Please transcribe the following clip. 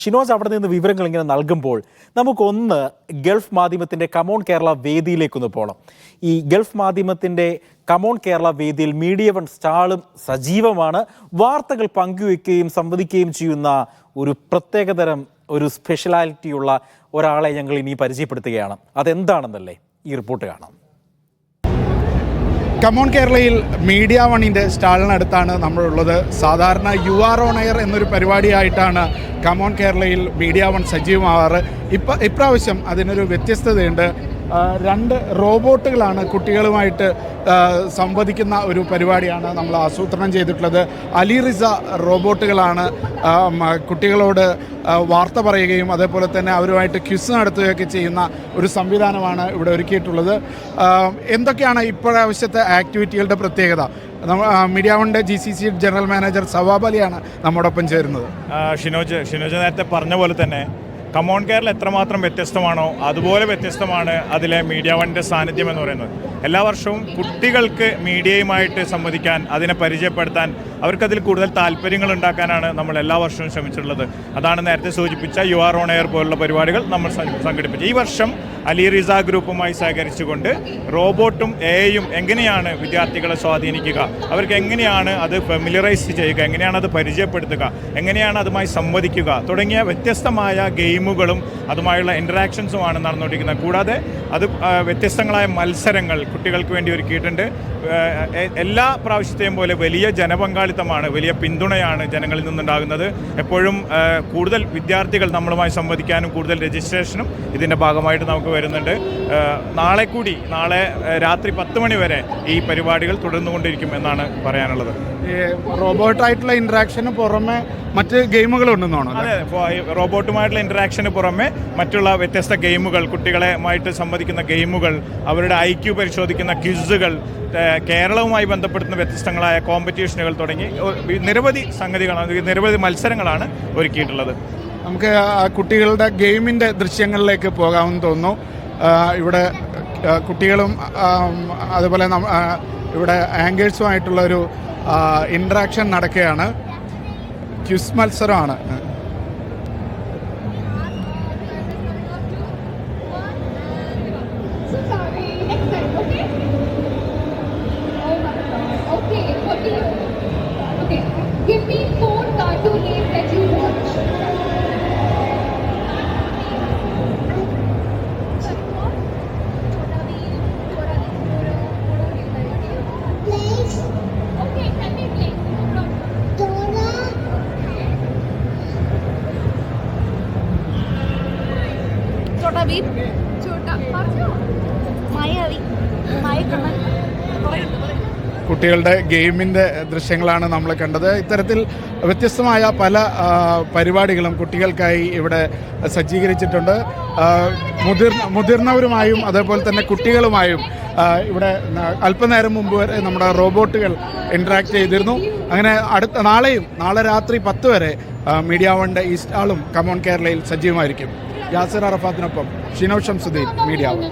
ഷിനോജ് അവിടെ നിന്ന് വിവരങ്ങൾ ഇങ്ങനെ നൽകുമ്പോൾ നമുക്കൊന്ന് ഗൾഫ് മാധ്യമത്തിൻ്റെ കമോൺ കേരള വേദിയിലേക്കൊന്ന് പോകണം. ഈ ഗൾഫ് മാധ്യമത്തിൻ്റെ കമോൺ കേരള വേദിയിൽ മീഡിയ വൺ സ്റ്റാളും സജീവമാണ്. വാർത്തകൾ പങ്കുവെക്കുകയും സംവദിക്കുകയും ചെയ്യുന്ന ഒരു പ്രത്യേകതരം ഒരു സ്പെഷ്യലാലിറ്റിയുള്ള ഒരാളെ ഞങ്ങൾ ഇനി പരിചയപ്പെടുത്തുകയാണ്. അതെന്താണെന്നല്ലേ ഈ റിപ്പോർട്ട് കാണാം. കമോൺ കേരളയിൽ മീഡിയ വണ്ണിൻ്റെ സ്റ്റാളിനടുത്താണ് നമ്മളുള്ളത്. സാധാരണ യു ആർ ഓൺ എയർ എന്നൊരു പരിപാടിയായിട്ടാണ് കമോൺ കേരളയിൽ മീഡിയ വൺ സജീവമാവാറ്. ഇപ്രാവശ്യം അതിനൊരു വ്യത്യസ്തതയുണ്ട്. 2 റോബോട്ടുകളാണ് കുട്ടികളുമായിട്ട് സംവദിക്കുന്ന ഒരു പരിപാടിയാണ് നമ്മൾ ആസൂത്രണം ചെയ്തിട്ടുള്ളത്. അലി റിസ റോബോട്ടുകളാണ് കുട്ടികളോട് വാർത്ത പറയുകയും അതേപോലെ തന്നെ അവരുമായിട്ട് ക്വിസ് നടത്തുകയൊക്കെ ചെയ്യുന്ന ഒരു സംവിധാനമാണ് ഇവിടെ ഒരുക്കിയിട്ടുള്ളത്. എന്തൊക്കെയാണ് ഇപ്രാവശ്യത്തെ ആക്ടിവിറ്റികളുടെ പ്രത്യേകത? മീഡിയ വണ്ണിൻ്റെ GCC ജനറൽ മാനേജർ സവാബ് അലിയാണ് നമ്മോടൊപ്പം ചേരുന്നത്. ഷിനോജ് നേരത്തെ പറഞ്ഞ പോലെ തന്നെ കമോൺ കേരള എത്രമാത്രം വ്യത്യസ്തമാണോ അതുപോലെ വ്യത്യസ്തമാണ് അതിലെ മീഡിയ വണ്ണിൻ്റെ സാന്നിധ്യം എന്ന് പറയുന്നത്. എല്ലാ വർഷവും കുട്ടികൾക്ക് മീഡിയയുമായിട്ട് സംവദിക്കാൻ, അതിനെ പരിചയപ്പെടുത്താൻ, അവർക്കതിൽ കൂടുതൽ താല്പര്യങ്ങൾ ഉണ്ടാക്കാനാണ് നമ്മൾ എല്ലാ വർഷവും ശ്രമിച്ചിട്ടുള്ളത്. അതാണ് നേരത്തെ സൂചിപ്പിച്ച യു ആർ ഓൺ എയർ പോലുള്ള പരിപാടികൾ നമ്മൾ സംഘടിപ്പിച്ചു. ഈ വർഷം അലി റിസ ഗ്രൂപ്പുമായി സഹകരിച്ചുകൊണ്ട് റോബോട്ടും എയും എങ്ങനെയാണ് വിദ്യാർത്ഥികളെ സ്വാധീനിക്കുക, അവർക്ക് എങ്ങനെയാണ് അത് ഫെമിലറൈസ് ചെയ്യുക, എങ്ങനെയാണ് അത് പരിചയപ്പെടുത്തുക, എങ്ങനെയാണ് അതുമായി സംവദിക്കുക തുടങ്ങിയ വ്യത്യസ്തമായ ഗെയിമുകളും അതുമായുള്ള ഇൻറ്ററാക്ഷൻസുമാണ് നടന്നുകൊണ്ടിരിക്കുന്നത്. കൂടാതെ അത് വ്യത്യസ്തങ്ങളായ മത്സരങ്ങൾ കുട്ടികൾക്ക് വേണ്ടി ഒരുക്കിയിട്ടുണ്ട്. എല്ലാ പ്രാവശ്യത്തെയും പോലെ വലിയ ജനപങ്കാളിത്തമാണ്, വലിയ പിന്തുണയാണ് ജനങ്ങളിൽ നിന്നുണ്ടാകുന്നത്. എപ്പോഴും കൂടുതൽ വിദ്യാർത്ഥികൾ നമ്മളുമായി സംവദിക്കാനും കൂടുതൽ രജിസ്ട്രേഷനും ഇതിൻ്റെ ഭാഗമായിട്ട് നമുക്ക് വരുന്നുണ്ട്. നാളെ രാത്രി 10 മണി വരെ ഈ പരിപാടികൾ തുടർന്നുകൊണ്ടിരിക്കും എന്നാണ് പറയാനുള്ളത്. ഈ റോബോട്ടായിട്ടുള്ള ഇൻട്രാക്ഷന് പുറമെ മറ്റ് ഗെയിമുകളുണ്ടെന്നാണോ? അതെ, റോബോട്ടുമായിട്ടുള്ള ഇൻട്രാക്ഷന് പുറമെ മറ്റുള്ള വ്യത്യസ്ത ഗെയിമുകൾ, കുട്ടികളുമായിട്ട് സംവദിക്കുന്ന ഗെയിമുകൾ, അവരുടെ IQ പരിശോധിക്കുന്ന ക്വിസുകൾ, കേരളവുമായി ബന്ധപ്പെടുത്തുന്ന വ്യത്യസ്തങ്ങളായ കോമ്പറ്റീഷനുകൾ തുടങ്ങി നിരവധി സംഗതികളാണ്, നിരവധി മത്സരങ്ങളാണ് ഒരുക്കിയിട്ടുള്ളത്. നമുക്ക് കുട്ടികളുടെ ഗെയിമിൻ്റെ ദൃശ്യങ്ങളിലേക്ക് പോകാമെന്ന് തോന്നുന്നു. ഇവിടെ കുട്ടികളും അതുപോലെ ഇവിടെ ആങ്കേഴ്സുമായിട്ടുള്ളൊരു ഇൻട്രാക്ഷൻ നടക്കുകയാണ്. ക്വിസ് മത്സരമാണ്. Give me 4 cartoon names that you watch. Place. Okay, tell me place. Dora. Chota Beep. Chota. Maya. കുട്ടികളുടെ ഗെയിമിൻ്റെ ദൃശ്യങ്ങളാണ് നമ്മൾ കണ്ടത്. ഇത്തരത്തിൽ വ്യത്യസ്തമായ പല പരിപാടികളും കുട്ടികൾക്കായി ഇവിടെ സജ്ജീകരിച്ചിട്ടുണ്ട്. മുതിർന്നവരുമായും അതേപോലെ തന്നെ കുട്ടികളുമായും ഇവിടെ അല്പനേരം മുമ്പ് വരെ നമ്മുടെ റോബോട്ടുകൾ ഇൻട്രാക്ട് ചെയ്തിരുന്നു. അങ്ങനെ നാളെ രാത്രി 10 വരെ മീഡിയ വണ്ണിൻ്റെ ഈ സ്റ്റാളും കമോൺ കേരളയിൽ സജീവമായിരിക്കും. യാസിർ അറഫാത്തിനൊപ്പം ഷിനോജ് ഷംസുദ്ദീൻ, മീഡിയ വൺ.